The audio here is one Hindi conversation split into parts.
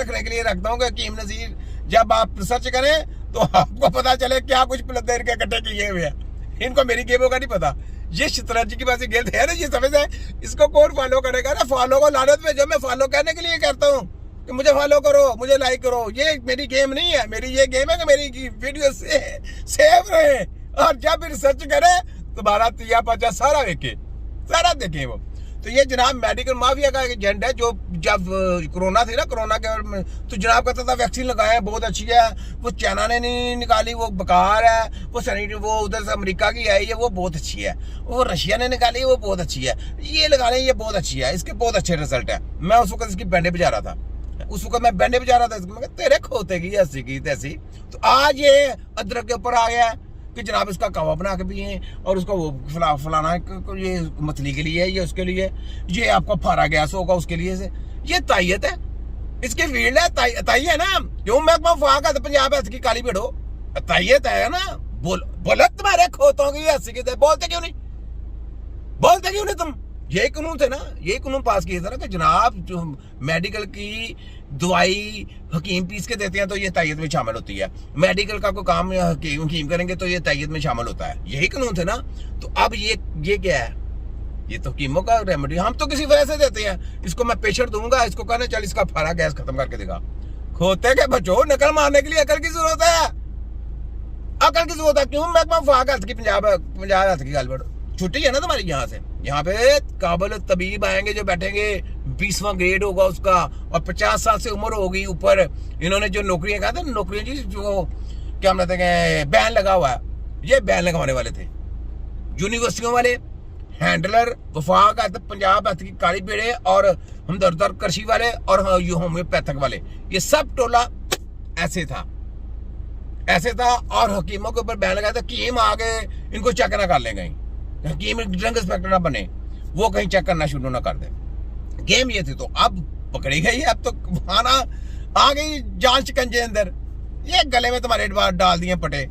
रखने के लिए रखता हूँ कि हकीम नजीर जब आप रिसर्च करें तो आपको पता चले क्या कुछ प्लद्दर के इकट्ठे किए हुए हैं। इनको मेरी गेमों का नहीं पता। ये शतरंज की बात गेम है ना, ये समझ है। इसको कौन फॉलो करेगा ना, फॉलो को लानत में जो मैं फॉलो करने के लिए करता हूँ कि मुझे फॉलो करो, मुझे लाइक करो। ये मेरी गेम नहीं है, मेरी ये गेम है कि मेरी वीडियो सेव रहे और जब रिसर्च करे तुम्हारा तिया पाचा सारा देखे वो। तो ये जनाब मेडिकल माफिया का एजेंट है जो जब कोरोना थी ना, कोरोना के तो जनाब कहता था वैक्सीन लगाए बहुत अच्छी है, वो चाइना ने नहीं निकाली वो बेकार है, वो उधर से अमेरिका की आई है वो बहुत अच्छी है, वो रशिया ने निकाली वो बहुत अच्छी है, ये लगा लें ये बहुत अच्छी है, इसके बहुत अच्छे रिजल्ट है। मैं उस वक्त इसकी बैंडे बजा रहा था, उस वक्त मैं बैंडे बजा रहा था, मैं तेरे खोते की ऐसी की तैसी। तो आज ये अदरक के ऊपर आ गया है कि जनाब इसका कावा बना के पिए और उसका वो फलाना ये मछली के लिए, ये उसके लिए, ये आपको फारा गैस होगा उसके लिए से। ये तायत है, इसकी फील्ड है, ताई है ना। क्यों मैं फाका तो पंजाब हथ की काली भेड़ो, तायत है ना। बोलो तुम्हारे खोतों की हंसी की बोलते क्यों नहीं तुम? यही कानून थे ना, यही कानून पास किए थे ना कि जनाब जो मेडिकल की दवाई हकीम पीस के देते हैं तो ये तायत में शामिल होती है, मेडिकल का कोई काम हकीम करेंगे तो ये तायत में शामिल होता है। यही कानून थे ना। तो अब ये क्या है? ये तो हकीमों का रेमेडी, हम तो किसी वजह से देते हैं। इसको मैं पेशेंट दूंगा, इसको कहना चल इसका फारा गैस खत्म करके देगा। खोते के बच्चों, नकल मारने के लिए अकल की जरूरत है, अकल की जरूरत है। क्यों मैं पंजाब हथ की गाल बढ़ छुट्टी है ना तुम्हारी यहाँ से। यहाँ पे काबिल तबीब आएंगे जो बैठेंगे, 20वां ग्रेड होगा उसका और 50 साल से उम्र होगी ऊपर। इन्होंने जो नौकरियां कहा था, नौकरियां जी जो क्या कहते हैं बैन लगा हुआ है, ये बैन लगवाने वाले थे। यूनिवर्सिटियों वाले हैंडलर, वफाक हथ, पंजाब हथ की काली पेड़े और हमदर्द कृषि वाले और होम्योपैथिक वाले, ये सब टोला ऐसे था। और हकीमों के ऊपर बैन लगाया था। हकीम आगे इनको चेक ना कर लेंगे, हकीम ड्रग इंस्पेक्टर ना बने, वो कहीं चेक करना शुरू ना कर दे। गेम ये थी। तो अब पकड़ी गई, अब तो खाना आ गई जान शिकंजे अंदर, ये गले में तुम्हारे डाल दिए पटे।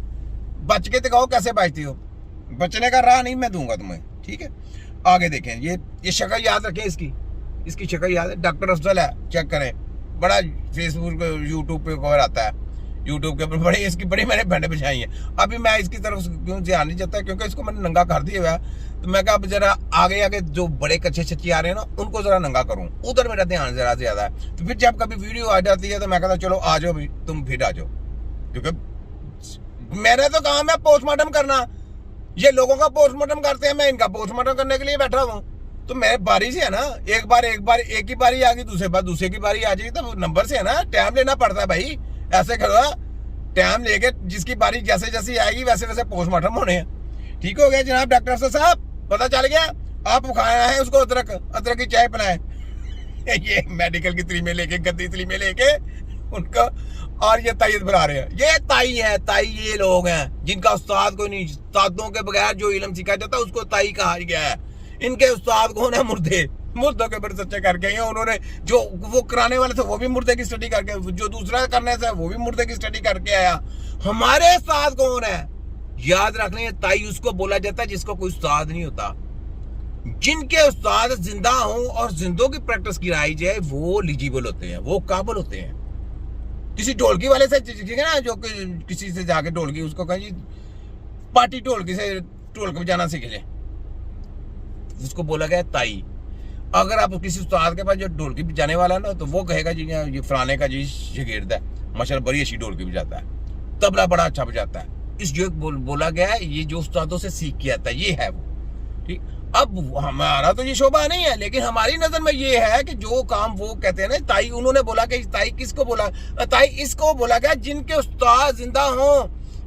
बच के दिखाओ कैसे बचती हो, बचने का राह नहीं मैं दूंगा तुम्हें, ठीक है। आगे देखें, ये शक्ल याद रखें, इसकी शक्ल याद है। डॉक्टर अफजल है, चेक करें, बड़ा फेसबुक यूट्यूब पे कवर आता है, यूट्यूब के ऊपर इसकी बड़ी मैंने बैंडें बिछाई हैं। अभी मैं इसकी तरफ क्यों ध्यान नहीं जाता, क्योंकि इसको मैंने नंगा कर दिया हुआ है। तो मैं कहा अब जरा आगे जो बड़े कच्चे छच्चे आ रहे हैं ना, उनको जरा नंगा करूं, उधर मेरा ध्यान जरा ज्यादा है। तो फिर जब कभी वीडियो आ जाती है तो मैं कहता चलो आ जाओ, तुम फिर आ जाओ, क्योंकि मेरा तो काम है पोस्टमार्टम करना। ये लोगों का पोस्टमार्टम करते हैं, मैं इनका पोस्टमार्टम करने के लिए बैठा हूँ। तो मेरे बारी से है ना, एक ही बारी आ गई, दूसरे की बारी आ जाएगी, तो नंबर से है ना, टाइम लेना पड़ता है भाई। ऐसे करो, टाइम लेके जिसकी बारी जैसे जैसे आएगी वैसे वैसे पोस्टमार्टम होने हैं। ठीक हो गया जनाब डॉक्टर साहब, पता चल गया। आप खाना है उसको अदरक की चाय पिलाएं। ये मेडिकल की में लेके, गद्दी में लेके उनको, और ये तायद बना रहे हैं। ये ताई ये लोग हैं जिनका उस्ताद कोई नहीं, उस्तादों के बगैर जो इल्म सिखाया जाता है उसको ताई कहा गया है। इनके उस्ताद कौन है? मुर्दों के ऊपर सच्चे करके हैं उन्होंने। जो वो कराने वाले थे वो भी मुर्दे की स्टडी करके, जो दूसरा करने से वो भी मुर्दे की स्टडी करके आया। हमारे उस्ताद कौन है? याद रखने, ताई उसको बोला जाता है जिसको कोई उस्ताद नहीं होता। जिनके उस्ताद जिंदा हों और जिंदों की प्रैक्टिस कराई जाए वो एलिजिबल होते हैं, वो काबिल होते हैं। किसी ढोलकी वाले से ठीक है ना, जो किसी से जाके ढोलकी उसको कहें जी पार्टी ढोलकी से ढोलक बजाना सीख ले, उसको बोला गया ताई। अगर आप किसी उस्ताद के पास जो ढोलकी बजाने वाला ना, तो वो कहेगा जी ये फलाने का जी शागिर्द है, माशाल्लाह बड़ी अच्छी ढोलकी बजाता है, तबला बड़ा अच्छा बजाता है। इस जो बोला गया है, ये जो उस्तादों से सीख के आता है ये है वो, ठीक। अब हमारा तो ये शोभा नहीं है, लेकिन हमारी नजर में ये है कि जो काम वो कहते हैं ना ताई, उन्होंने बोला कि ताई किसको बोला? ताई इसको बोला गया जिनके उस्ताद जिंदा हों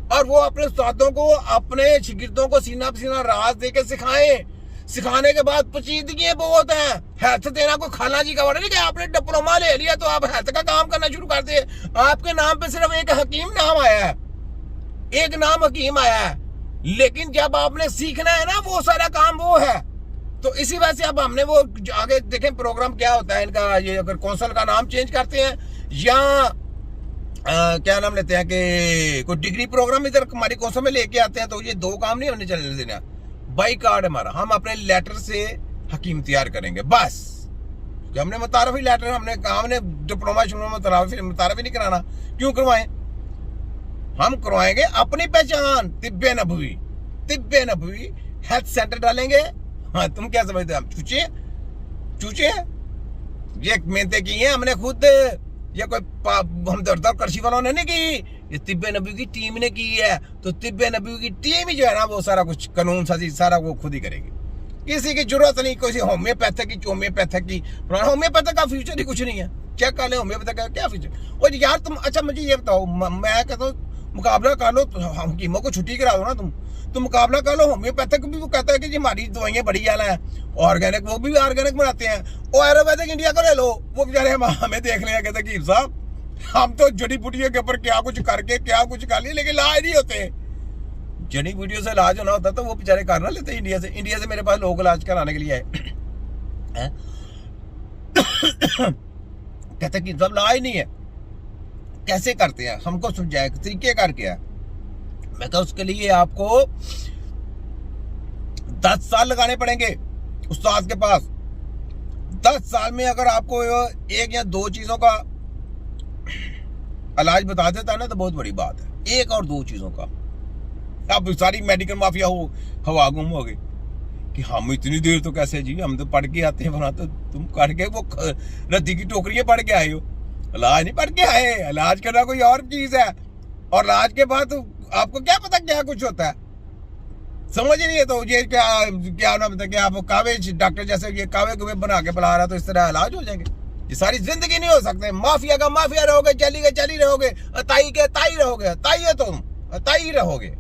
और वो अपने उस्तादों को, अपने शागिर्दों को सीना पसीना राज दे के सिखाएं। सिखाने के बाद पेचीदगी बहुत है। हेल्थ देना को खाला जी का वर्ड नहीं कि आपने डिप्लोमा ले लिया तो आप हेल्थ का काम करना शुरू कर दिए। आपके नाम पे सिर्फ एक हकीम नाम आया है, एक नाम हकीम आया है, लेकिन जब आपने सीखना है ना वो सारा काम वो है। तो इसी वजह से अब हमने वो आगे देखें प्रोग्राम क्या होता है इनका। ये अगर कौंसल का नाम चेंज करते हैं या क्या नाम लेते हैं कि कोई डिग्री प्रोग्राम इधर हमारी कौंसल में लेके आते हैं, तो ये दो काम नहीं हमने चलने देना। बाई कार्ड हमारा, हम अपने लेटर से हकीम तैयार करेंगे बस। कि हमने मुतारफी लेटर, हमने डिप्लोमा मुतारफी नहीं कराना, क्यों करवाएं? हम करवाएंगे अपनी पहचान, तिब्बे नबवी हेल्थ सेंटर डालेंगे। हाँ, तुम क्या समझते हो हम चूचे हैं? ये मेहनतें की हैं हमने खुद, ये कोई हम दर्द कृषि वालों ने नहीं की, ये तिब्बे नबी की टीम ने की है। तो तिब्बे नबी की टीम ही जो है ना, वो सारा कुछ कानून साजी सारा वो खुद ही करेगी, किसी की जरूरत नहीं। किसी होम्योपैथिक का फ्यूचर ही कुछ नहीं है। चेक कर ले होम्योपैथिक का क्या फ्यूचर। और यार तुम, अच्छा मुझे ये बताओ, मैं कहता हूँ मुकाबला कर लो, हकीमों को छुट्टी करा दो ना तुम मुकाबला कर लो। होम्योपैथिक भी वो कहता है कि जी हमारी दवाइयाँ बड़ी आला है, ऑर्गेनिक वो भी ऑर्गेनिक बनाते हैं। और आयुर्वेदिक इंडिया को ले लो, वो बेचारे हमें देख लिया, कहते कीर साहब हम तो जड़ी बूटियों के ऊपर क्या कुछ करके क्या कुछ कर लिए, लेकिन इलाज नहीं होते। जड़ी बूटियों से इलाज होना होता तो वो बेचारे कर ना लेते। इंडिया से मेरे पास लोग इलाज कराने के लिए आए, कहते कि सब इलाज नहीं है, कैसे करते हैं, हमको समझाए तरीके कर क्या है। मैं कहा उसके लिए आपको 10 साल लगाने पड़ेंगे उस्ताद के पास। 10 साल में अगर आपको 1 या 2 चीजों का इलाज बता देता है ना, तो बहुत बड़ी बात है। 1 और 2 चीजों का। अब सारी मेडिकल माफिया हवा गुम हो गई कि हम इतनी देर तो कैसे जी, हम तो पढ़ के आते हैं वहां, तो तुम पढ़ के वो रद्दी की टोकरियां पढ़ के आए हो, इलाज नहीं पढ़ के आए। इलाज करना कोई और चीज है, और इलाज के बाद तो आपको क्या पता क्या कुछ होता है, समझ ही नहीं है। तो ये क्या ना पता, क्या आप कावे डॉक्टर जैसे ये कावे कुवे बना के पिला रहा, तो इस तरह इलाज हो जाएंगे। ये सारी जिंदगी नहीं हो सकते। माफिया का माफिया रहोगे, चली रहोगे, ताई के ताई रहोगे, ताई है तुम, ताई रहोगे।